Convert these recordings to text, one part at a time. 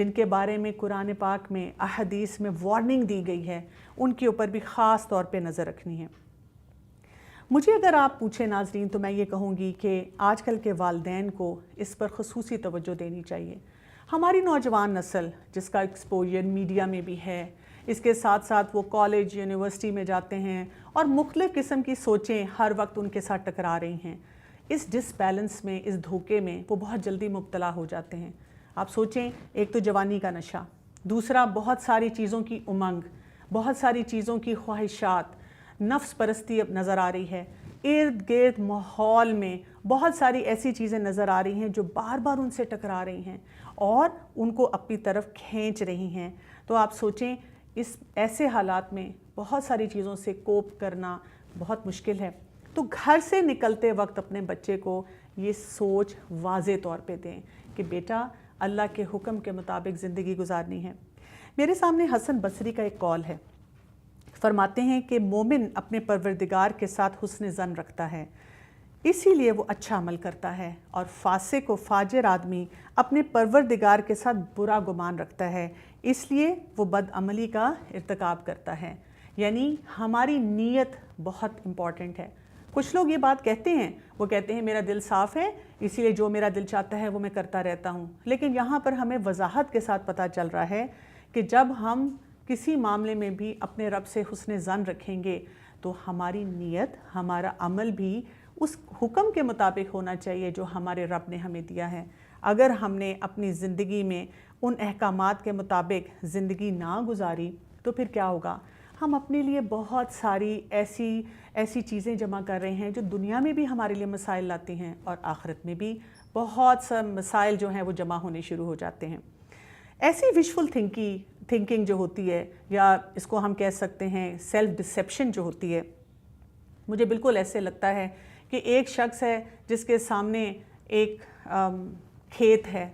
جن کے بارے میں قرآن پاک میں احادیث میں وارننگ دی گئی ہے، ان کے اوپر بھی خاص طور پہ نظر رکھنی ہے۔ مجھے اگر آپ پوچھیں ناظرین تو میں یہ کہوں گی کہ آج کل کے والدین کو اس پر خصوصی توجہ دینی چاہیے۔ ہماری نوجوان نسل جس کا ایکسپوجر میڈیا میں بھی ہے، اس کے ساتھ ساتھ وہ کالج یونیورسٹی میں جاتے ہیں اور مختلف قسم کی سوچیں ہر وقت ان کے ساتھ ٹکرا رہی ہیں۔ اس ڈس بیلنس میں، اس دھوکے میں وہ بہت جلدی مبتلا ہو جاتے ہیں۔ آپ سوچیں، ایک تو جوانی کا نشہ، دوسرا بہت ساری چیزوں کی امنگ، بہت ساری چیزوں کی خواہشات، نفس پرستی اب نظر آ رہی ہے، ارد گرد ماحول میں بہت ساری ایسی چیزیں نظر آ رہی ہیں جو بار بار ان سے ٹکرا رہی ہیں اور ان کو اپنی طرف کھینچ رہی ہیں۔ تو آپ سوچیں، اس ایسے حالات میں بہت ساری چیزوں سے کوپ کرنا بہت مشکل ہے۔ تو گھر سے نکلتے وقت اپنے بچے کو یہ سوچ واضح طور پہ دیں کہ بیٹا اللہ کے حکم کے مطابق زندگی گزارنی ہے۔ میرے سامنے حسن بصری کا ایک قول ہے، فرماتے ہیں کہ مومن اپنے پروردگار کے ساتھ حسن ظن رکھتا ہے، اسی لیے وہ اچھا عمل کرتا ہے، اور فاسق و فاجر آدمی اپنے پروردگار کے ساتھ برا گمان رکھتا ہے، اس لیے وہ بد عملی کا ارتکاب کرتا ہے۔ یعنی ہماری نیت بہت امپورٹنٹ ہے۔ کچھ لوگ یہ بات کہتے ہیں، وہ کہتے ہیں میرا دل صاف ہے، اسی لیے جو میرا دل چاہتا ہے وہ میں کرتا رہتا ہوں، لیکن یہاں پر ہمیں وضاحت کے ساتھ پتہ چل رہا ہے کہ جب ہم کسی معاملے میں بھی اپنے رب سے حسن ظن رکھیں گے تو ہماری نیت، ہمارا عمل بھی اس حکم کے مطابق ہونا چاہیے جو ہمارے رب نے ہمیں دیا ہے۔ اگر ہم نے اپنی زندگی میں ان احکامات کے مطابق زندگی نہ گزاری تو پھر کیا ہوگا؟ ہم اپنے لیے بہت ساری ایسی چیزیں جمع کر رہے ہیں جو دنیا میں بھی ہمارے لیے مسائل لاتی ہیں اور آخرت میں بھی بہت سے مسائل جو ہیں وہ جمع ہونے شروع ہو جاتے ہیں۔ ایسی وشفل تھنکنگ جو ہوتی ہے، یا اس کو ہم کہہ سکتے ہیں سیلف ڈسیپشن جو ہوتی ہے، مجھے بالکل ایسے لگتا ہے کہ ایک شخص ہے جس کے سامنے ایک کھیت ہے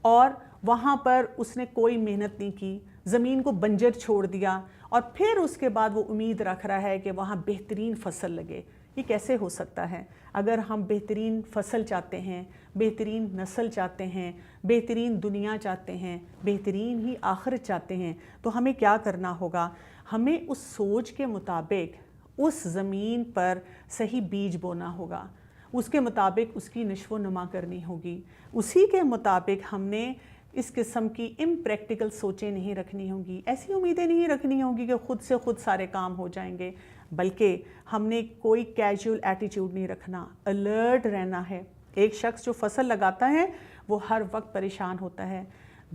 اور وہاں پر اس نے کوئی محنت نہیں کی، زمین کو بنجر چھوڑ دیا، اور پھر اس کے بعد وہ امید رکھ رہا ہے کہ وہاں بہترین فصل لگے۔ یہ کیسے ہو سکتا ہے؟ اگر ہم بہترین فصل چاہتے ہیں، بہترین نسل چاہتے ہیں، بہترین دنیا چاہتے ہیں، بہترین ہی آخرت چاہتے ہیں، تو ہمیں کیا کرنا ہوگا؟ ہمیں اس سوچ کے مطابق اس زمین پر صحیح بیج بونا ہوگا، اس کے مطابق اس کی نشو و نما کرنی ہوگی، اسی کے مطابق ہم نے اس قسم کی امپریکٹیکل سوچیں نہیں رکھنی ہوں گی، ایسی امیدیں نہیں رکھنی ہوں گی کہ خود سے خود سارے کام ہو جائیں گے، بلکہ ہم نے کوئی کیجول ایٹیٹیوڈ نہیں رکھنا، الرٹ رہنا ہے۔ ایک شخص جو فصل لگاتا ہے وہ ہر وقت پریشان ہوتا ہے،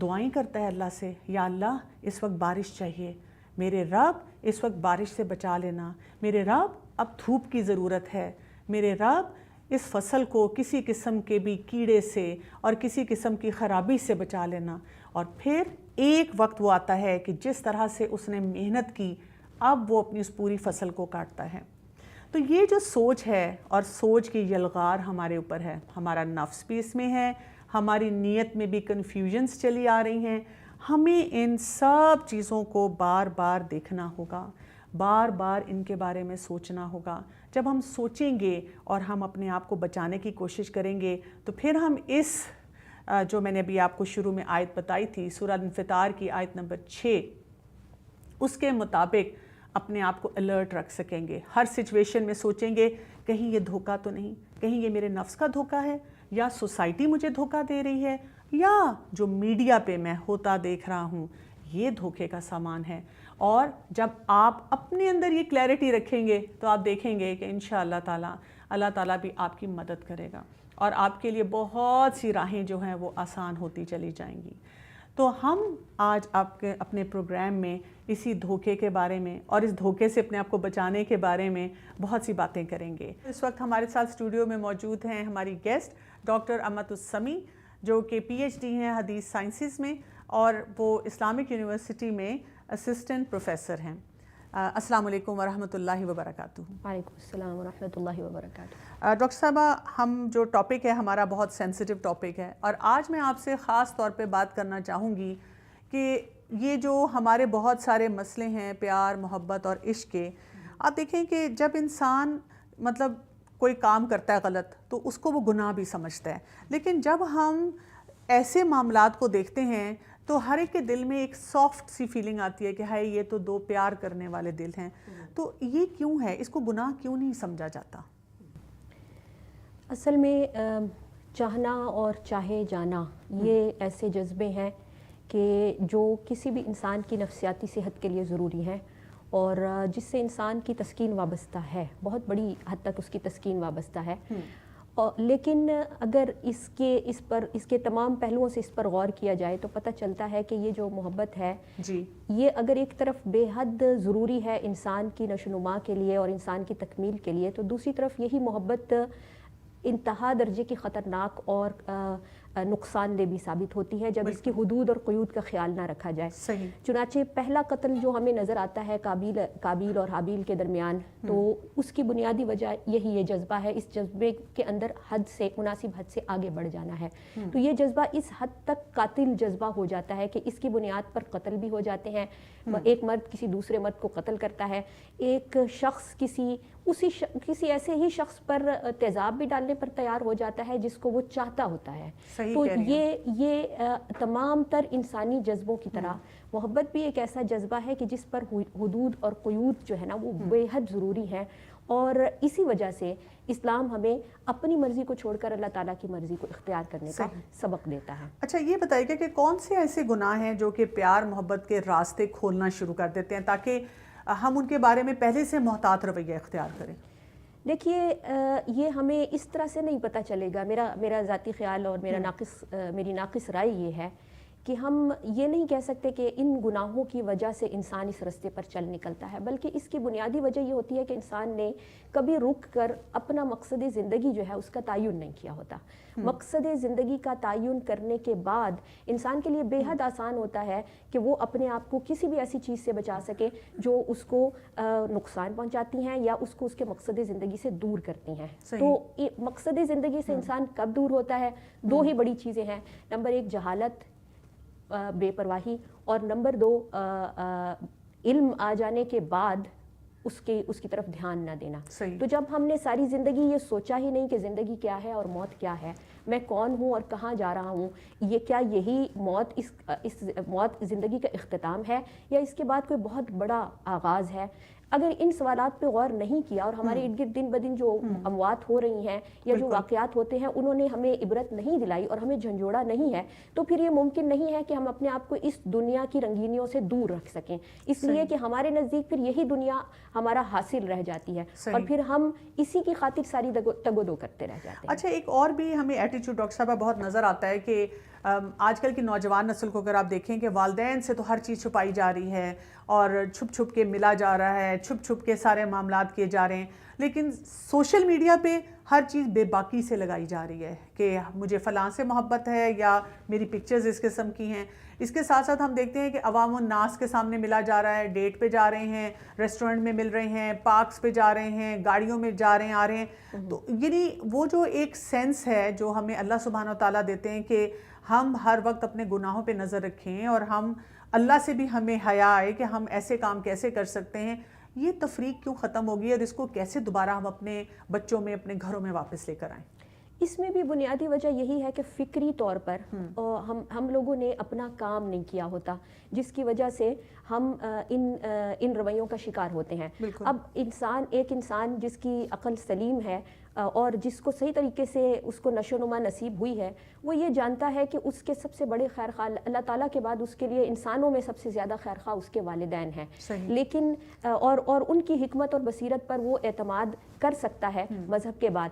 دعائیں کرتا ہے اللہ سے، یا اللہ اس وقت بارش چاہیے، میرے رب اس وقت بارش سے بچا لینا، میرے رب اب دھوپ کی ضرورت ہے، میرے رب اس فصل کو کسی قسم کے بھی کیڑے سے اور کسی قسم کی خرابی سے بچا لینا۔ اور پھر ایک وقت وہ آتا ہے کہ جس طرح سے اس نے محنت کی، اب وہ اپنی اس پوری فصل کو کاٹتا ہے۔ تو یہ جو سوچ ہے اور سوچ کی یلغار ہمارے اوپر ہے، ہمارا نفس بھی اس میں ہے، ہماری نیت میں بھی کنفیوژنز چلی آ رہی ہیں۔ ہمیں ان سب چیزوں کو بار بار دیکھنا ہوگا، بار بار ان کے بارے میں سوچنا ہوگا۔ جب ہم سوچیں گے اور ہم اپنے آپ کو بچانے کی کوشش کریں گے تو پھر ہم اس جو میں نے ابھی آپ کو شروع میں آیت بتائی تھی، سورہ انفطار کی آیت نمبر 6، اس کے مطابق اپنے آپ کو الرٹ رکھ سکیں گے۔ ہر سچویشن میں سوچیں گے کہیں یہ دھوکہ تو نہیں، کہیں یہ میرے نفس کا دھوکہ ہے، یا سوسائٹی مجھے دھوکہ دے رہی ہے، یا جو میڈیا پہ میں ہوتا دیکھ رہا ہوں یہ دھوکے کا سامان ہے۔ اور جب آپ اپنے اندر یہ کلیئرٹی رکھیں گے تو آپ دیکھیں گے کہ انشاءاللہ تعالیٰ اللہ تعالیٰ بھی آپ کی مدد کرے گا اور آپ کے لیے بہت سی راہیں جو ہیں وہ آسان ہوتی چلی جائیں گی۔ تو ہم آج آپ کے اپنے پروگرام میں اسی دھوکے کے بارے میں اور اس دھوکے سے اپنے آپ کو بچانے کے بارے میں بہت سی باتیں کریں گے۔ اس وقت ہمارے ساتھ اسٹوڈیو میں موجود ہیں ہماری گیسٹ ڈاکٹر امت السمی، جو کہ پی ایچ ڈی ہیں حدیث سائنسز میں اور وہ اسلامک یونیورسٹی میں اسسٹنٹ پروفیسر ہیں۔ السلام علیکم ورحمۃ اللہ وبرکاتہ۔ وعلیکم السلام ورحمۃ اللہ وبرکاتہ۔ ڈاکٹر صاحبہ، ہم جو ٹاپک ہے ہمارا بہت سینسیٹیو ٹاپک ہے، اور آج میں آپ سے خاص طور پہ بات کرنا چاہوں گی کہ یہ جو ہمارے بہت سارے مسئلے ہیں پیار، محبت اور عشق کے، آپ دیکھیں کہ جب انسان مطلب کوئی کام کرتا ہے غلط تو اس کو وہ گناہ بھی سمجھتا ہے، لیکن جب ہم ایسے معاملات کو دیکھتے ہیں تو ہر ایک کے دل میں ایک سافٹ سی فیلنگ آتی ہے کہ ہائے یہ تو دو پیار کرنے والے دل ہیں. تو یہ کیوں ہے, اس کو گناہ کیوں نہیں سمجھا جاتا؟ اصل میں چاہنا اور چاہے جانا یہ ایسے جذبے ہیں کہ جو کسی بھی انسان کی نفسیاتی صحت کے لیے ضروری ہیں اور جس سے انسان کی تسکین وابستہ ہے, بہت بڑی حد تک اس کی تسکین وابستہ ہے. لیکن اگر اس کے تمام پہلوؤں سے اس پر غور کیا جائے تو پتہ چلتا ہے کہ یہ جو محبت ہے یہ اگر ایک طرف بے حد ضروری ہے انسان کی نشو و نما کے لیے اور انسان کی تکمیل کے لیے, تو دوسری طرف یہی محبت انتہا درجے کی خطرناک اور نقصان دہ بھی ثابت ہوتی ہے جب اس کی حدود اور قیود کا خیال نہ رکھا جائے. چنانچہ پہلا قتل جو ہمیں نظر آتا ہے قابیل اور حابیل کے درمیان, تو اس کی بنیادی وجہ یہی یہ جذبہ ہے, اس جذبے کے اندر مناسب حد سے آگے بڑھ جانا ہے. تو یہ جذبہ اس حد تک قاتل جذبہ ہو جاتا ہے کہ اس کی بنیاد پر قتل بھی ہو جاتے ہیں. ایک مرد کسی دوسرے مرد کو قتل کرتا ہے, ایک شخص کسی ایسے ہی شخص پر تیزاب بھی ڈالنے پر تیار ہو جاتا ہے جس کو وہ چاہتا ہوتا ہے. تو یہ تمام تر انسانی جذبوں کی طرح محبت بھی ایک ایسا جذبہ ہے کہ جس پر حدود اور قیود جو ہے نا وہ بے حد ضروری ہے, اور اسی وجہ سے اسلام ہمیں اپنی مرضی کو چھوڑ کر اللہ تعالیٰ کی مرضی کو اختیار کرنے کا سبق دیتا ہے. اچھا یہ بتائیے کہ کون سے ایسے گناہ ہیں جو کہ پیار محبت کے راستے کھولنا شروع کر دیتے ہیں تاکہ ہم ان کے بارے میں پہلے سے محتاط رویہ اختیار کریں؟ دیکھیے یہ ہمیں اس طرح سے نہیں پتہ چلے گا. میرا ذاتی خیال اور میری ناقص رائے یہ ہے کہ ہم یہ نہیں کہہ سکتے کہ ان گناہوں کی وجہ سے انسان اس رستے پر چل نکلتا ہے, بلکہ اس کی بنیادی وجہ یہ ہوتی ہے کہ انسان نے کبھی رک کر اپنا مقصد زندگی جو ہے اس کا تعین نہیں کیا ہوتا. مقصد زندگی کا تعین کرنے کے بعد انسان کے لیے بے حد آسان ہوتا ہے کہ وہ اپنے آپ کو کسی بھی ایسی چیز سے بچا سکے جو اس کو نقصان پہنچاتی ہیں یا اس کو اس کے مقصد زندگی سے دور کرتی ہیں. تو مقصد زندگی سے انسان کب دور ہوتا ہے؟ دو ہی بڑی چیزیں ہیں. نمبر 1 جہالت, بے پرواہی, اور نمبر 2 علم آ جانے کے بعد اس کی طرف دھیان نہ دینا. تو جب ہم نے ساری زندگی یہ سوچا ہی نہیں کہ زندگی کیا ہے اور موت کیا ہے, میں کون ہوں اور کہاں جا رہا ہوں, یہ کیا یہی موت زندگی کا اختتام ہے یا اس کے بعد کوئی بہت بڑا آغاز ہے, اگر ان سوالات پہ غور نہیں کیا اور ہمارے ارد گرد دن بدن جو اموات ہو رہی ہیں یا جو واقعات ہوتے ہیں انہوں نے ہمیں عبرت نہیں دلائی اور ہمیں جھنجھوڑا نہیں ہے, تو پھر یہ ممکن نہیں ہے کہ ہم اپنے آپ کو اس دنیا کی رنگینیوں سے دور رکھ سکیں, اس لیے کہ ہمارے نزدیک پھر یہی دنیا ہمارا حاصل رہ جاتی ہے اور پھر ہم اسی کی خاطر ساری تگ و دو کرتے رہ جاتے ہیں. اچھا ایک اور بھی ہمیں ایٹیچیوڈ ڈاکٹر صاحبہ بہت نظر آتا ہے کہ آج کل کی نوجوان نسل کو اگر آپ دیکھیں کہ والدین سے تو ہر چیز چھپائی جا رہی ہے اور چھپ چھپ کے ملا جا رہا ہے, چھپ چھپ کے سارے معاملات کیے جا رہے ہیں, لیکن سوشل میڈیا پہ ہر چیز بے باکی سے لگائی جا رہی ہے کہ مجھے فلاں سے محبت ہے یا میری پکچرز اس قسم کی ہیں. اس کے ساتھ ساتھ ہم دیکھتے ہیں کہ عوام الناس کے سامنے ملا جا رہا ہے, ڈیٹ پہ جا رہے ہیں, ریسٹورنٹ میں مل رہے ہیں, پارکس پہ جا رہے ہیں, گاڑیوں میں جا رہے ہیں آ رہے ہیں. تو یعنی وہ جو ایک سینس ہے جو ہمیں اللہ سبحانہ و تعالیٰ دیتے ہیں کہ ہم ہر وقت اپنے گناہوں پہ نظر رکھیں اور ہم اللہ سے بھی ہمیں حیا آئے کہ ہم ایسے کام کیسے کر سکتے ہیں, یہ تفریق کیوں ختم ہوگی اور اس کو کیسے دوبارہ ہم اپنے بچوں میں اپنے گھروں میں واپس لے کر آئیں؟ اس میں بھی بنیادی وجہ یہی ہے کہ فکری طور پر ہم لوگوں نے اپنا کام نہیں کیا ہوتا, جس کی وجہ سے ہم ان رویوں کا شکار ہوتے ہیں. اب ایک انسان جس کی عقل سلیم ہے اور جس کو صحیح طریقے سے اس کو نشو و نما نصیب ہوئی ہے, وہ یہ جانتا ہے کہ اس کے سب سے بڑے خیر خواہ اللہ تعالیٰ کے بعد اس کے لیے انسانوں میں سب سے زیادہ خیر خواہ اس کے والدین ہیں. لیکن اور ان کی حکمت اور بصیرت پر وہ اعتماد کر سکتا ہے مذہب کے بعد.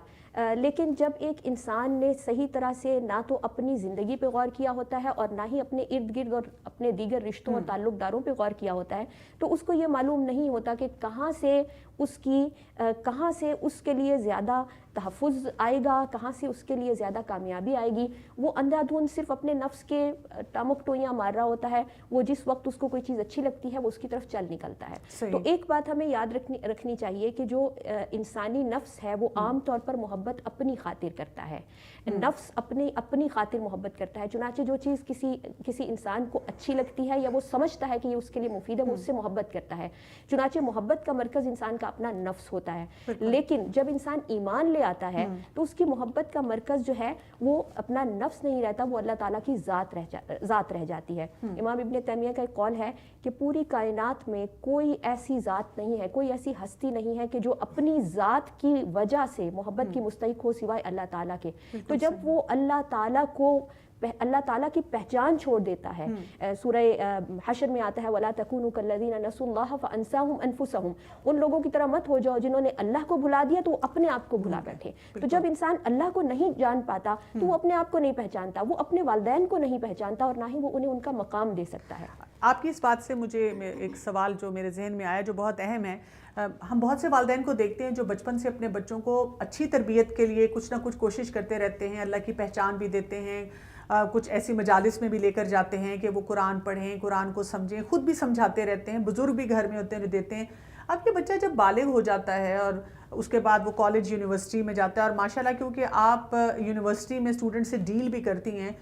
لیکن جب ایک انسان نے صحیح طرح سے نہ تو اپنی زندگی پہ غور کیا ہوتا ہے اور نہ ہی اپنے ارد گرد اور اپنے دیگر رشتوں اور تعلق داروں پہ غور کیا ہوتا ہے, تو اس کو یہ معلوم نہیں ہوتا کہ کہاں سے اس کے لیے زیادہ تحفظ آئے گا, کہاں سے اس کے لیے زیادہ کامیابی آئے گی. وہ اندھا دھند صرف اپنے نفس کے ٹامک ٹوئیاں مار رہا ہوتا ہے, وہ جس وقت اس کو کوئی چیز اچھی لگتی ہے وہ اس کی طرف چل نکلتا ہے. تو ایک بات ہمیں یاد رکھنی چاہیے کہ جو انسانی نفس ہے وہ عام طور پر محبت اپنی خاطر کرتا ہے, نفس اپنی خاطر محبت کرتا ہے. چنانچہ جو چیز کسی انسان کو اچھی لگتی ہے یا وہ سمجھتا ہے کہ یہ اس کے لیے مفید ہے, وہ اس سے محبت کرتا ہے. چنانچہ محبت کا مرکز انسان کا اپنا نفس ہوتا ہے. لیکن جب انسان ایمان ایمان لے آتا ہے تو اس کی محبت کا مرکز جو ہے وہ اپنا نفس نہیں رہتا, وہ اللہ تعالیٰ کی ذات رہ جاتی ہے. امام ابن تیمیہ کا ایک قول ہے کہ پوری کائنات میں کوئی ایسی ذات نہیں ہے, کوئی ایسی ہستی نہیں ہے کہ جو اپنی ذات کی وجہ سے محبت کی مستحق ہو سوائے اللہ تعالیٰ کے. تو جب وہ اللہ تعالیٰ کی پہچان چھوڑ دیتا ہے, سورہ حشر میں آتا ہے وَلَا تَكُونُوا كَالَّذِينَ نَسُوا اللَّهَ فَأَنسَاهُمْ أَنفُسَهُمْ, ان لوگوں کی طرح مت ہو جاؤ جنہوں نے اللہ کو بھلا دیا تو وہ اپنے آپ کو بھلا بیٹھے. تو جب انسان اللہ کو نہیں جان پاتا تو وہ اپنے آپ کو نہیں پہچانتا, وہ اپنے والدین کو نہیں پہچانتا, اور نہ ہی وہ انہیں ان کا مقام دے سکتا ہے. آپ کی اس بات سے مجھے ایک سوال جو میرے ذہن میں آیا جو بہت اہم ہے. ہم بہت سے والدین کو دیکھتے ہیں جو بچپن سے اپنے بچوں کو اچھی تربیت کے لیے کچھ نہ کچھ کوشش کرتے رہتے ہیں, اللہ کی پہچان بھی دیتے ہیں, کچھ ایسی مجالس میں بھی لے کر جاتے ہیں کہ وہ قرآن پڑھیں, قرآن کو سمجھیں, خود بھی سمجھاتے رہتے ہیں, بزرگ بھی گھر میں ہوتے ہیں جو دیتے ہیں. اب یہ بچہ جب بالغ ہو جاتا ہے اور اس کے بعد وہ کالج یونیورسٹی میں جاتا ہے, اور ماشاءاللہ کیونکہ آپ یونیورسٹی میں اسٹوڈنٹ سے ڈیل بھی کرتی ہیں,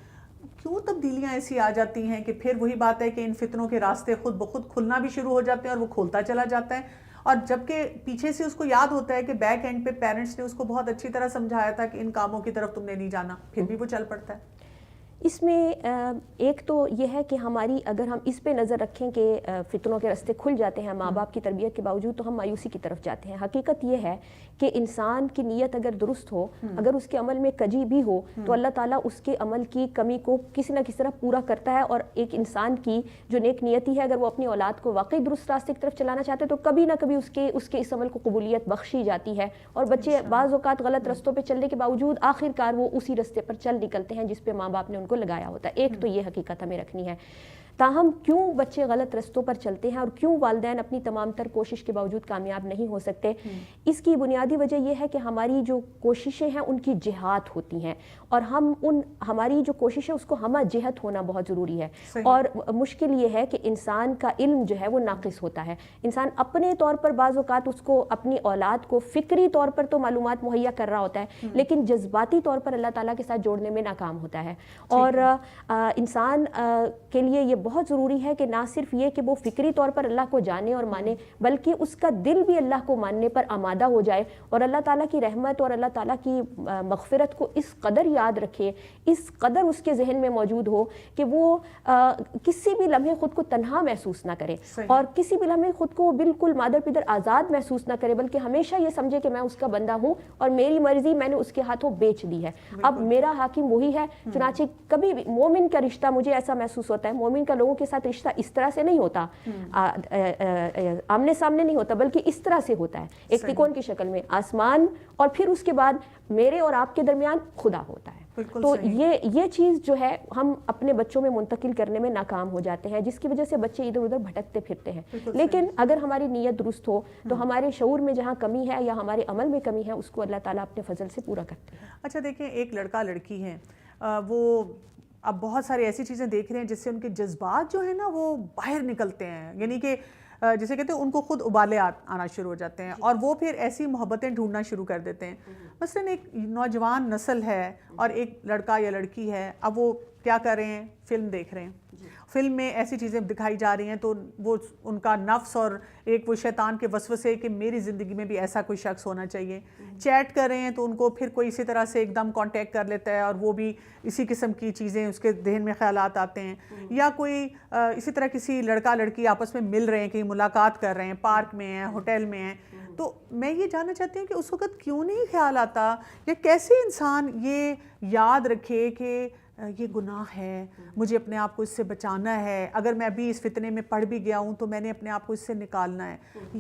کیوں تبدیلیاں ایسی آ جاتی ہیں کہ پھر وہی بات ہے کہ ان فتنوں کے راستے خود بخود کھلنا بھی شروع ہو جاتے ہیں اور وہ کھولتا چلا جاتا ہے, اور جبکہ پیچھے سے اس کو یاد ہوتا ہے کہ بیک اینڈ پہ پیرنٹس نے اس کو بہت اچھی طرح سمجھایا تھا کہ ان کاموں کی طرف تم نے نہیں جانا, پھر بھی وہ چل پڑتا ہے. اس میں ایک تو یہ ہے کہ ہماری اگر ہم اس پہ نظر رکھیں کہ فتنوں کے راستے کھل جاتے ہیں ماں باپ کی تربیت کے باوجود, تو ہم مایوسی کی طرف جاتے ہیں. حقیقت یہ ہے کہ انسان کی نیت اگر درست ہو, اگر اس کے عمل میں کجی بھی ہو, تو اللہ تعالیٰ اس کے عمل کی کمی کو کسی نہ کسی طرح پورا کرتا ہے. اور ایک انسان کی جو نیک نیتی ہے, اگر وہ اپنی اولاد کو واقعی درست راستے کی طرف چلانا چاہتے ہیں تو کبھی نہ کبھی اس کے اس عمل کو قبولیت بخشی جاتی ہے, اور بچے بعض اوقات غلط رستوں پہ چلنے کے باوجود آخر کار وہ اسی راستے پر چل نکلتے ہیں جس پہ ماں باپ نے ان کو لگایا ہوتا ہے. ایک تو یہ حقیقت ہمیں رکھنی ہے. تاہم کیوں بچے غلط رستوں پر چلتے ہیں اور کیوں والدین اپنی تمام تر کوشش کے باوجود کامیاب نہیں ہو سکتے, اس کی بنیادی وجہ یہ ہے کہ ہماری جو کوششیں ہیں ان کی جہات ہوتی ہیں, اور ہماری جو کوشش ہے اس کو ہمہ جہت ہونا بہت ضروری ہے. اور مشکل یہ ہے کہ انسان کا علم جو ہے وہ ناقص ہوتا ہے. انسان اپنے طور پر بعض اوقات اس کو اپنی اولاد کو فکری طور پر تو معلومات مہیا کر رہا ہوتا ہے, لیکن جذباتی طور پر اللہ تعالیٰ کے ساتھ جوڑنے میں ناکام ہوتا ہے. اور انسان کے لیے یہ بہت ضروری ہے کہ نہ صرف یہ کہ وہ فکری طور پر اللہ کو جانے اور مانے, بلکہ اس کا دل بھی اللہ کو ماننے پر آمادہ ہو جائے, اور اللہ تعالیٰ کی رحمت اور اللہ تعالیٰ کی مغفرت کو اس قدر یاد رکھے, اس قدر اس کے ذہن میں موجود ہو کہ وہ کسی بھی لمحے خود کو تنہا محسوس نہ کرے, اور کسی بھی لمحے خود کو بالکل مادر پدر آزاد محسوس نہ کرے, بلکہ ہمیشہ یہ سمجھے کہ میں اس کا بندہ ہوں اور میری مرضی میں نے اس کے ہاتھوں بیچ دی ہے, اب میرا حاکم وہی ہے. چنانچہ کبھی بھی مومن کا رشتہ, مجھے ایسا محسوس ہوتا ہے, مومن کا لوگوں کے ساتھ رشتہ اس طرح سے نہیں ہوتا, آمنے سامنے نہیں ہوتا, بلکہ اس طرح سے ہوتا ہے, ایک تکون کی شکل میں آسمان, اور پھر اس کے بعد میرے اور آپ کے درمیان خدا ہوتا ہے. تو یہ چیز جو ہے ہم اپنے بچوں میں منتقل کرنے میں ناکام ہو جاتے ہیں, جس کی وجہ سے بچے ادھر ادھر بھٹکتے پھرتے ہیں. لیکن اگر ہماری نیت درست ہو تو ہمارے شعور میں جہاں کمی ہے یا ہمارے عمل میں کمی ہے اس کو اللہ تعالیٰ اپنے فضل سے پورا کرتے ہیں. اچھا دیکھیں, ایک لڑکا لڑکی ہے, وہ اب بہت ساری ایسی چیزیں دیکھ رہے ہیں جس سے ان کے جذبات جو ہیں نا وہ باہر نکلتے ہیں, یعنی کہ جسے کہتے ہیں ان کو خود ابالے آنا شروع ہو جاتے ہیں, اور وہ پھر ایسی محبتیں ڈھونڈنا شروع کر دیتے ہیں. مثلاً ایک نوجوان نسل ہے اور ایک لڑکا یا لڑکی ہے, اب وہ کیا کر رہے ہیں, فلم دیکھ رہے ہیں, فلم میں ایسی چیزیں دکھائی جا رہی ہیں تو وہ ان کا نفس اور ایک وہ شیطان کے وسوسے کہ میری زندگی میں بھی ایسا کوئی شخص ہونا چاہیے. چیٹ کر رہے ہیں تو ان کو پھر کوئی اسی طرح سے ایک دم کانٹیکٹ کر لیتا ہے اور وہ بھی اسی قسم کی چیزیں اس کے ذہن میں خیالات آتے ہیں. یا کوئی اسی طرح کسی لڑکا لڑکی آپس میں مل رہے ہیں, کہیں ملاقات کر رہے ہیں, پارک میں ہیں, ہوٹل میں ہیں, تو میں یہ جاننا چاہتی ہوں کہ اس وقت کیوں نہیں خیال آتا یا کیسے انسان یہ یاد رکھے کہ یہ گناہ ہے, مجھے اپنے آپ کو اس سے بچانا ہے, اگر میں ابھی اس فتنے میں پڑ بھی گیا ہوں تو میں نے اپنے آپ کو اس سے نکالنا ہے.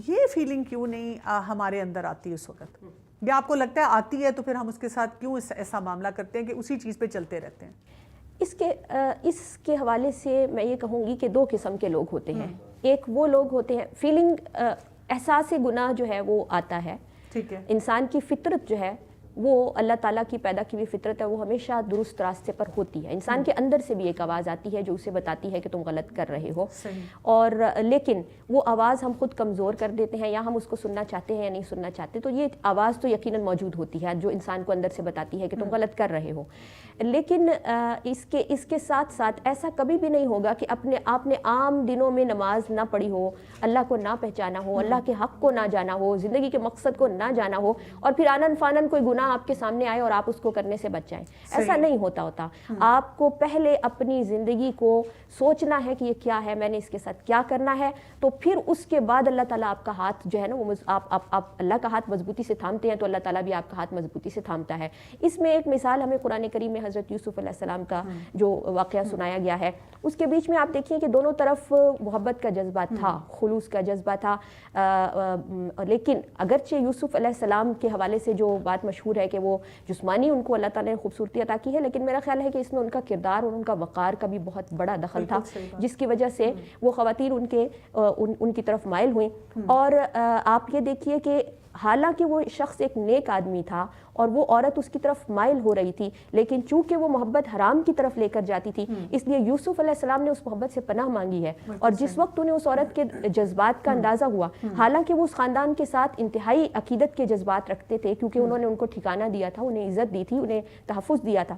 یہ فیلنگ کیوں نہیں ہمارے اندر آتی اس وقت, یا آپ کو لگتا ہے آتی ہے تو پھر ہم اس کے ساتھ کیوں ایسا معاملہ کرتے ہیں کہ اسی چیز پہ چلتے رہتے ہیں؟ اس کے حوالے سے میں یہ کہوں گی کہ دو قسم کے لوگ ہوتے ہیں. ایک وہ لوگ ہوتے ہیں, فیلنگ احساس گناہ جو ہے وہ آتا ہے, ٹھیک ہے, انسان کی فطرت جو ہے وہ اللہ تعالیٰ کی پیدا کی ہوئی فطرت ہے، وہ ہمیشہ درست راستے پر ہوتی ہے. انسان کے اندر سے بھی ایک آواز آتی ہے جو اسے بتاتی ہے کہ تم غلط کر رہے ہو، اور لیکن وہ آواز ہم خود کمزور کر دیتے ہیں، یا ہم اس کو سننا چاہتے ہیں یا نہیں سننا چاہتے. تو یہ آواز تو یقیناً موجود ہوتی ہے جو انسان کو اندر سے بتاتی ہے کہ تم غلط کر رہے ہو. لیکن اس کے ساتھ ساتھ ایسا کبھی بھی نہیں ہوگا کہ آپ نے عام دنوں میں نماز نہ پڑھی ہو، اللہ کو نہ پہچانا ہو، اللہ کے حق کو نہ جانا ہو، زندگی کے مقصد کو نہ جانا ہو، اور پھر آنن فانن کوئی گناہ آپ کے سامنے آئے اور آپ اس کو کرنے سے بچ جائیں. ایسا نہیں ہوتا. آپ کو پہلے اپنی زندگی کو سوچنا ہے کہ یہ کیا ہے، میں نے اس کے ساتھ کیا کرنا ہے، تو پھر اس کے بعد اللہ تعالیٰ آپ کا ہاتھ جو ہے نا وہ آپ اللہ کا ہاتھ مضبوطی سے تھامتے ہیں تو اللہ تعالیٰ بھی آپ کا ہاتھ مضبوطی سے تھامتا ہے. اس میں ایک مثال ہمیں قرآن کریم میں حضرت یوسف علیہ السلام کا جو واقعہ سنایا گیا ہے، اس کے بیچ میں آپ دیکھیں کہ دونوں طرف محبت کا جذبہ تھا، خلوص کا جذبہ تھا. لیکن اگرچہ یوسف علیہ السلام کے حوالے سے جو بات مشہور ہے کہ وہ جسمانی ان کو اللہ تعالیٰ نے خوبصورتی عطا کی ہے، لیکن میرا خیال ہے کہ اس میں ان کا کردار اور ان کا وقار کا بھی بہت بڑا دخل تھا، جس کی وجہ سے وہ خواتین ان کی طرف مائل ہوئیں. اور آپ یہ دیکھیے کہ حالانکہ وہ شخص ایک نیک آدمی تھا اور وہ عورت اس کی طرف مائل ہو رہی تھی، لیکن چونکہ وہ محبت حرام کی طرف لے کر جاتی تھی، اس لیے یوسف علیہ السلام نے اس محبت سے پناہ مانگی ہے. اور جس وقت انہیں اس عورت کے جذبات کا اندازہ ہوا، حالانکہ وہ اس خاندان کے ساتھ انتہائی عقیدت کے جذبات رکھتے تھے کیونکہ انہوں نے ان کو ٹھکانہ دیا تھا، انہیں عزت دی تھی، انہیں تحفظ دیا تھا،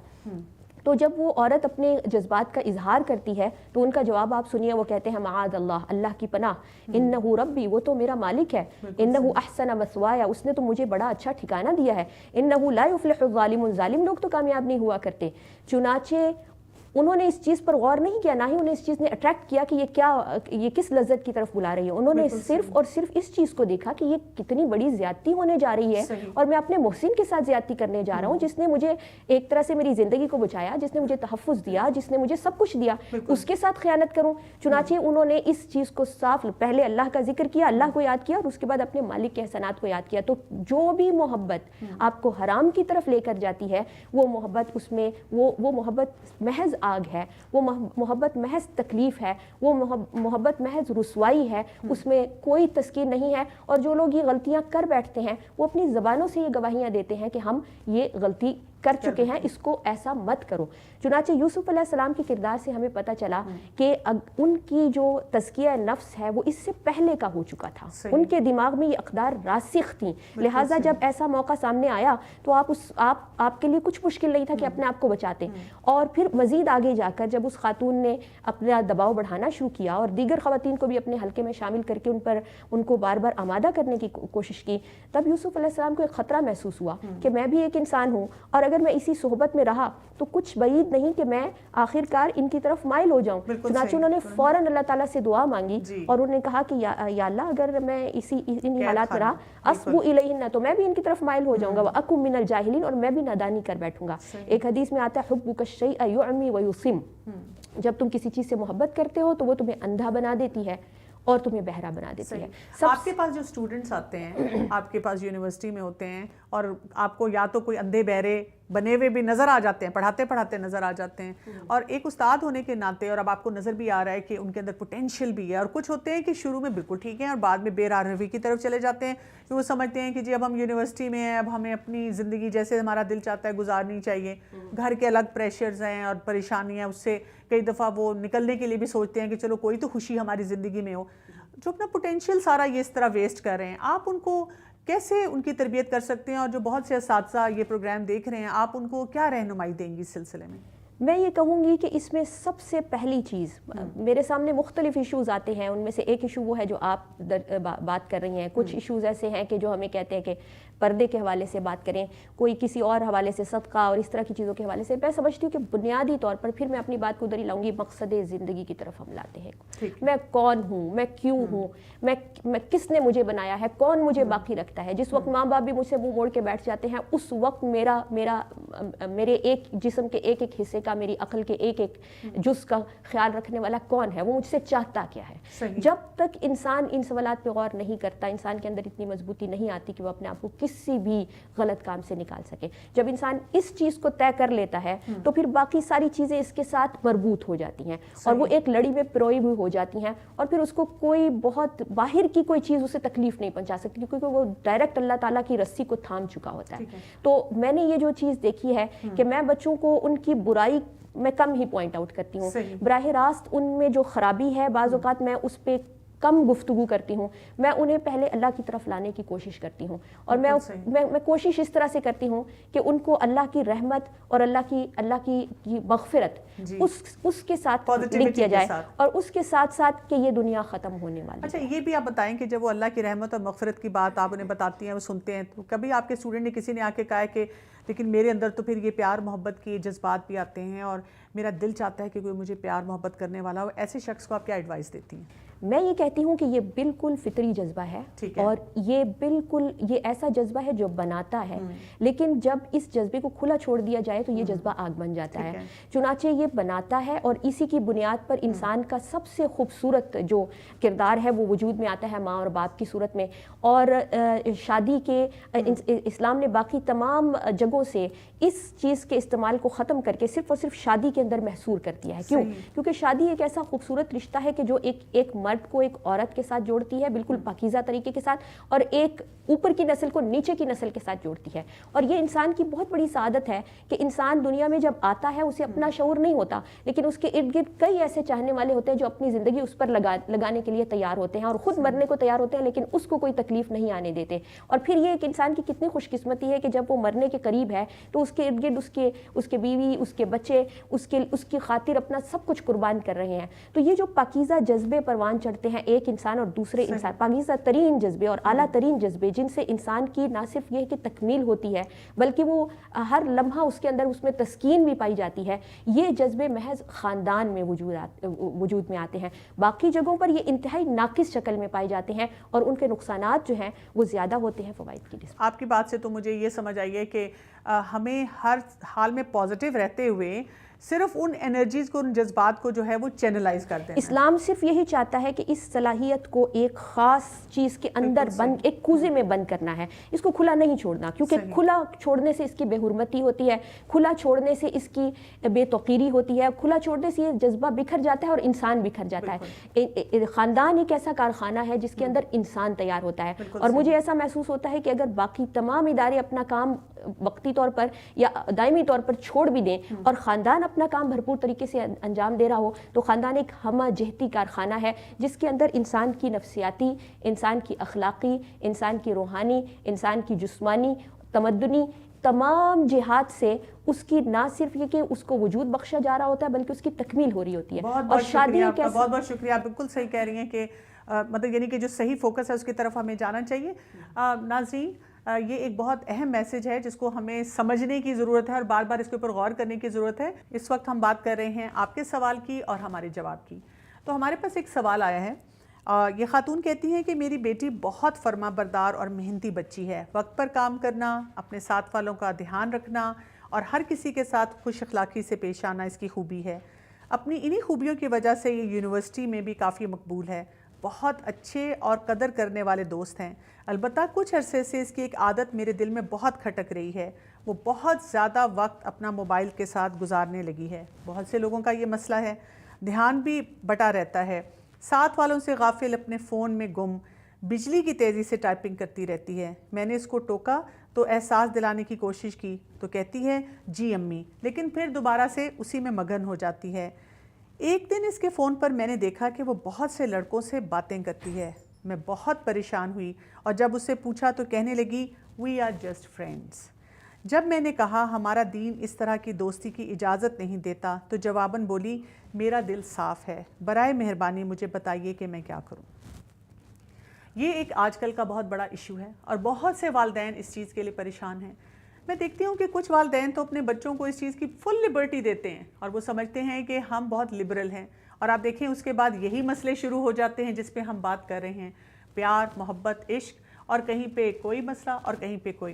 تو جب وہ عورت اپنے جذبات کا اظہار کرتی ہے تو ان کا جواب آپ سنیے. وہ کہتے ہیں معاذ اللہ، اللہ کی پناہ، انہو ربی، وہ تو میرا مالک ہے، انہو احسن مثوایا، اس نے تو مجھے بڑا اچھا ٹھکانہ دیا ہے، انہو لا یفلح الظالمون، ظالم لوگ تو کامیاب نہیں ہوا کرتے. چنانچہ انہوں نے اس چیز پر غور نہیں کیا، نہ ہی انہیں اس چیز نے اٹریکٹ کیا کہ یہ کس لذت کی طرف بلا رہی ہے. انہوں نے صرف اور صرف اس چیز کو دیکھا کہ یہ کتنی بڑی زیادتی ہونے جا رہی ہے اور میں اپنے محسن کے ساتھ زیادتی کرنے جا رہا ہوں، جس نے مجھے ایک طرح سے میری زندگی کو بچایا، جس نے مجھے تحفظ دیا، جس نے مجھے سب کچھ دیا، اس کے ساتھ خیانت کروں. چنانچہ انہوں نے اس چیز کو صاف پہلے اللہ کا ذکر کیا، اللہ کو یاد کیا، اور اس کے بعد اپنے مالک کے احسانات کو یاد کیا. تو جو بھی محبت آپ کو حرام کی طرف لے کر جاتی ہے، وہ محبت اس میں وہ محبت محض آگ ہے، وہ محبت محض تکلیف ہے، وہ محبت محض رسوائی ہے، اس میں کوئی تذکیر نہیں ہے. اور جو لوگ یہ غلطیاں کر بیٹھتے ہیں وہ اپنی زبانوں سے یہ گواہیاں دیتے ہیں کہ ہم یہ غلطی کر چکے ہیں، اس کو ایسا مت کرو. چنانچہ یوسف علیہ السلام کے کردار سے ہمیں پتہ چلا کہ ان کی جو تزکیہ نفس ہے وہ اس سے پہلے کا ہو چکا تھا، ان کے دماغ میں یہ اقدار راسخ تھیں. لہٰذا جب ایسا موقع سامنے آیا تو آپ کے لیے کچھ مشکل نہیں تھا کہ اپنے آپ کو بچاتے. اور پھر مزید آگے جا کر جب اس خاتون نے اپنا دباؤ بڑھانا شروع کیا اور دیگر خواتین کو بھی اپنے حلقے میں شامل کر کے ان کو بار بار آمادہ کرنے کی کوشش کی، تب یوسف علیہ السلام کو ایک خطرہ محسوس ہوا کہ میں بھی ایک انسان ہوں، اور اگر میں اسی صحبت میں رہا تو کچھ بعید نہیں کہ میں آخر کار ان کی طرف مائل ہو جاؤں. چنانچہ انہوں نے فوراً اللہ تعالیٰ سے دعا مانگی اور انہوں نے کہا کہ یا اللہ، اگر میں انہی حالات میں رہا اسبو الیہن، تو میں بھی ان کی طرف مائل ہو جاؤں گا، وَأَكُن مِّنَ الْجَاهِلِينَ، اور میں بھی نادانی کر بیٹھوں گا. ایک حدیث میں آتا ہے حُبُّكَ الشَّيْءَ يُعْمِي وَيُصِمُّ، جب تم کسی چیز سے محبت کرتے ہو تو وہ تمہیں اندھا بنا دیتی ہے اور تمہیں بہرا بنا دیتی ہے. آپ کے پاس جو اسٹوڈنٹس آتے ہیں، آپ کے پاس یونیورسٹی میں ہوتے ہیں، اور آپ کو یا تو کوئی اندھے بہرے بنے ہوئے بھی نظر آ جاتے ہیں، پڑھاتے پڑھاتے نظر آ جاتے ہیں، اور ایک استاد ہونے کے ناطے، اور اب آپ کو نظر بھی آ رہا ہے کہ ان کے اندر پوٹینشیل بھی ہے، اور کچھ ہوتے ہیں کہ شروع میں بالکل ٹھیک ہیں اور بعد میں بے راہ روی کی طرف چلے جاتے ہیں کہ وہ سمجھتے ہیں کہ جی اب ہم یونیورسٹی میں ہیں، اب ہمیں اپنی زندگی جیسے ہمارا دل چاہتا ہے گزارنی چاہیے، گھر کے الگ پریشرز ہیں اور پریشانیاں، اس سے کئی دفعہ وہ نکلنے کے لیے بھی سوچتے ہیں کہ چلو کوئی تو خوشی ہماری زندگی میں ہو. جو اپنا پوٹینشیل سارا یہ اس طرح ویسٹ کر رہے ہیں، آپ ان کو کیسے ان کی تربیت کر سکتے ہیں؟ اور جو بہت سے اساتذہ یہ پروگرام دیکھ رہے ہیں، آپ ان کو کیا رہنمائی دیں گی اس سلسلے میں؟ میں یہ کہوں گی کہ اس میں سب سے پہلی چیز، میرے سامنے مختلف ایشوز آتے ہیں، ان میں سے ایک ایشو وہ ہے جو آپ بات کر رہی ہیں. کچھ ایشوز ایسے ہیں کہ جو ہمیں کہتے ہیں کہ پردے کے حوالے سے بات کریں، کوئی کسی اور حوالے سے صدقہ اور اس طرح کی چیزوں کے حوالے سے. میں سمجھتی ہوں کہ بنیادی طور پر پھر میں اپنی بات کو ادھر ہی لاؤں گی، مقصد زندگی کی طرف ہم لاتے ہیں. میں کون ہوں، میں کیوں ہوں، میں کس نے مجھے بنایا ہے، کون مجھے باقی رکھتا ہے. جس وقت ماں باپ بھی مجھ سے منہ موڑ کے بیٹھ جاتے ہیں، اس وقت میرے ایک جسم کے ایک ایک حصے کا, میری عقل کے ایک ایک جز کا خیال رکھنے والا کون ہے، وہ مجھ سے چاہتا کیا ہے۔ جب تک انسان ان سوالات پہ غور نہیں کرتا، انسان کے اندر اتنی مضبوطی نہیں آتی کہ وہ اپنے آپ کو کسی بھی غلط کام سے نکال سکے۔ جب انسان اس چیز کو طے کر لیتا ہے تو پھر باقی ساری چیزیں اس کے ساتھ مربوط ہو جاتی ہیں اور وہ ایک لڑی میں پروئی ہوئی ہو جاتی ہیں، اور پھر اس کو کوئی بہت باہر کی کوئی چیز اسے تکلیف نہیں پہنچا سکتی، کیونکہ وہ ڈائریکٹ اللہ تعالیٰ کی رسی کو تھام چکا ہوتا ہے۔ تو میں نے یہ جو چیز دیکھی ہے کہ میں بچوں کو ان کی برائی میں کم ہی پوائنٹ آؤٹ کرتی ہوں، براہ راست ان میں جو خرابی ہے بعض اوقات میں اس پہ کم گفتگو کرتی ہوں، میں انہیں پہلے اللہ کی طرف لانے کی کوشش کرتی ہوں، اور میں کوشش اس طرح سے کرتی ہوں کہ ان کو اللہ کی رحمت اور اللہ کی مغفرت اس کے ساتھ لنک کیا جائے، اور اس کے ساتھ ساتھ کہ یہ دنیا ختم ہونے والی ہے۔ اچھا یہ بھی آپ بتائیں کہ جب وہ اللہ کی رحمت اور مغفرت کی بات آپ انہیں بتاتی ہیں، وہ سنتے ہیں، تو کبھی آپ کے اسٹوڈنٹ نے کسی نے آ کے کہا ہے کہ لیکن میرے اندر تو پھر یہ پیار محبت کی جذبات بھی آتے ہیں اور میرا دل چاہتا ہے کہ کوئی مجھے پیار محبت کرنے والا ہو، ایسے شخص کو آپ کیا ایڈوائس دیتی ہیں؟ میں یہ کہتی ہوں کہ یہ بالکل فطری جذبہ ہے، اور یہ بالکل یہ ایسا جذبہ ہے جو بناتا ہے، لیکن جب اس جذبے کو کھلا چھوڑ دیا جائے تو یہ جذبہ آگ بن جاتا ہے۔ چنانچہ یہ بناتا ہے، اور اسی کی بنیاد پر انسان کا سب سے خوبصورت جو کردار ہے وہ وجود میں آتا ہے ماں اور باپ کی صورت میں، اور شادی کے اسلام نے باقی تمام جگہوں سے اس چیز کے استعمال کو ختم کر کے صرف اور صرف شادی کے اندر محصور کر دیا ہے۔ کیوں؟ کیونکہ شادی ایک ایسا خوبصورت رشتہ ہے کہ جو ایک مرد کو ایک عورت کے ساتھ جوڑتی ہے، بالکل پاکیزہ طریقے کے ساتھ، اور ایک اوپر کی نسل کو نیچے کی نسل کے ساتھ جوڑتی ہے۔ اور یہ انسان کی بہت بڑی سعادت ہے کہ انسان دنیا میں جب آتا ہے اسے اپنا شعور نہیں ہوتا، لیکن اس کے ارد گرد کئی ایسے چاہنے والے ہوتے ہیں جو اپنی زندگی اس پر لگانے کے لیے تیار ہوتے ہیں اور خود مرنے کو تیار ہوتے ہیں، لیکن اس کو کوئی تکلیف نہیں آنے دیتے۔ اور پھر یہ ایک انسان کی کتنی خوش قسمتی ہے کہ جب وہ مرنے کے قریب ہے تو اس کے ارد گرد اس کے بیوی، اس کے بچے اس کی خاطر اپنا سب کچھ قربان کر رہے ہیں۔ تو یہ جو پاکیزہ جذبے پروان چڑھتے ہیں ایک انسان اور دوسرے انسان، پاکیزہ ترین جذبے اور اعلیٰ ترین جذبے جن سے انسان کی نہ صرف یہ کہ تکمیل ہوتی ہے بلکہ وہ ہر لمحہ اس کے اندر اس میں تسکین بھی پائی جاتی ہے، یہ جذبے محض خاندان میں وجود میں آتے ہیں۔ باقی جگہوں پر یہ انتہائی ناقص شکل میں پائے جاتے ہیں اور ان کے نقصانات جو ہیں وہ زیادہ ہوتے ہیں فوائد کی نسبت۔ آپ کی بات سے تو مجھے یہ سمجھ آئی ہے کہ ہمیں ہر حال میں پازیٹیو رہتے ہوئے صرف ان انرجیز کو، ان جذبات کو جو ہے وہ چینلائز کر دیں۔ اسلام صرف یہی چاہتا ہے کہ اس صلاحیت کو ایک خاص چیز کے اندر بند، ایک کوزے میں بند کرنا ہے، اس کو کھلا نہیں چھوڑنا، کیونکہ کھلا چھوڑنے سے اس کی بے حرمتی ہوتی ہے، کھلا چھوڑنے سے اس کی بے توقیری ہوتی ہے، کھلا چھوڑنے سے یہ جذبہ بکھر جاتا ہے اور انسان بکھر جاتا ہے۔ خاندان ایک ایسا کارخانہ ہے جس کے اندر انسان تیار ہوتا ہے، اور مجھے ایسا محسوس ہوتا ہے کہ اگر باقی تمام ادارے اپنا کام وقتی طور پر یا دائمی طور پر چھوڑ بھی دیں اور خاندان اپنا کام بھرپور طریقے سے انجام دے رہا ہو، تو خاندان ایک ہمہ جہتی کارخانہ ہے جس کے اندر انسان کی نفسیاتی، انسان کی اخلاقی، انسان کی روحانی، انسان کی جسمانی، تمدنی تمام جہات سے اس کی نہ صرف یہ کہ اس کو وجود بخشا جا رہا ہوتا ہے بلکہ اس کی تکمیل ہو رہی ہوتی ہے۔ اور شادی بہت بہت شکریہ، آپ بالکل صحیح کہہ رہی ہیں کہ مطلب یعنی کہ جو صحیح فوکس ہے اس کی طرف ہمیں جانا چاہیے۔ ناظرین، یہ ایک بہت اہم میسج ہے جس کو ہمیں سمجھنے کی ضرورت ہے اور بار بار اس کے اوپر غور کرنے کی ضرورت ہے۔ اس وقت ہم بات کر رہے ہیں آپ کے سوال کی اور ہمارے جواب کی۔ تو ہمارے پاس ایک سوال آیا ہے، یہ خاتون کہتی ہیں کہ میری بیٹی بہت فرما بردار اور محنتی بچی ہے، وقت پر کام کرنا، اپنے ساتھ والوں کا دھیان رکھنا اور ہر کسی کے ساتھ خوش اخلاقی سے پیش آنا اس کی خوبی ہے۔ اپنی انہی خوبیوں کی وجہ سے یہ یونیورسٹی میں بھی کافی مقبول ہے، بہت اچھے اور قدر کرنے والے دوست ہیں۔ البتہ کچھ عرصے سے اس کی ایک عادت میرے دل میں بہت کھٹک رہی ہے، وہ بہت زیادہ وقت اپنا موبائل کے ساتھ گزارنے لگی ہے۔ بہت سے لوگوں کا یہ مسئلہ ہے، دھیان بھی بٹا رہتا ہے، ساتھ والوں سے غافل، اپنے فون میں گم، بجلی کی تیزی سے ٹائپنگ کرتی رہتی ہے۔ میں نے اس کو ٹوکا تو احساس دلانے کی کوشش کی تو کہتی ہے جی امی، لیکن پھر دوبارہ سے اسی میں مگن ہو جاتی ہے۔ ایک دن اس کے فون پر میں نے دیکھا کہ وہ بہت سے لڑکوں سے باتیں کرتی ہے۔ میں بہت پریشان ہوئی اور جب اس سے پوچھا تو کہنے لگی وی آر جسٹ فرینڈس۔ جب میں نے کہا ہمارا دین اس طرح کی دوستی کی اجازت نہیں دیتا تو جواباً بولی میرا دل صاف ہے، برائے مہربانی مجھے بتائیے کہ میں کیا کروں۔ یہ ایک آج کل کا بہت بڑا ایشو ہے اور بہت سے والدین اس چیز کے لیے پریشان ہیں۔ میں دیکھتی ہوں کہ کچھ والدین تو اپنے بچوں کو اس چیز کی فل لبرٹی دیتے ہیں اور وہ سمجھتے ہیں کہ ہم بہت لبرل ہیں، اور آپ دیکھیں اس کے بعد یہی مسئلے شروع ہو جاتے ہیں جس پہ ہم بات کر رہے ہیں، پیار، محبت، عشق، اور کہیں پہ کوئی مسئلہ اور کہیں پہ کوئی۔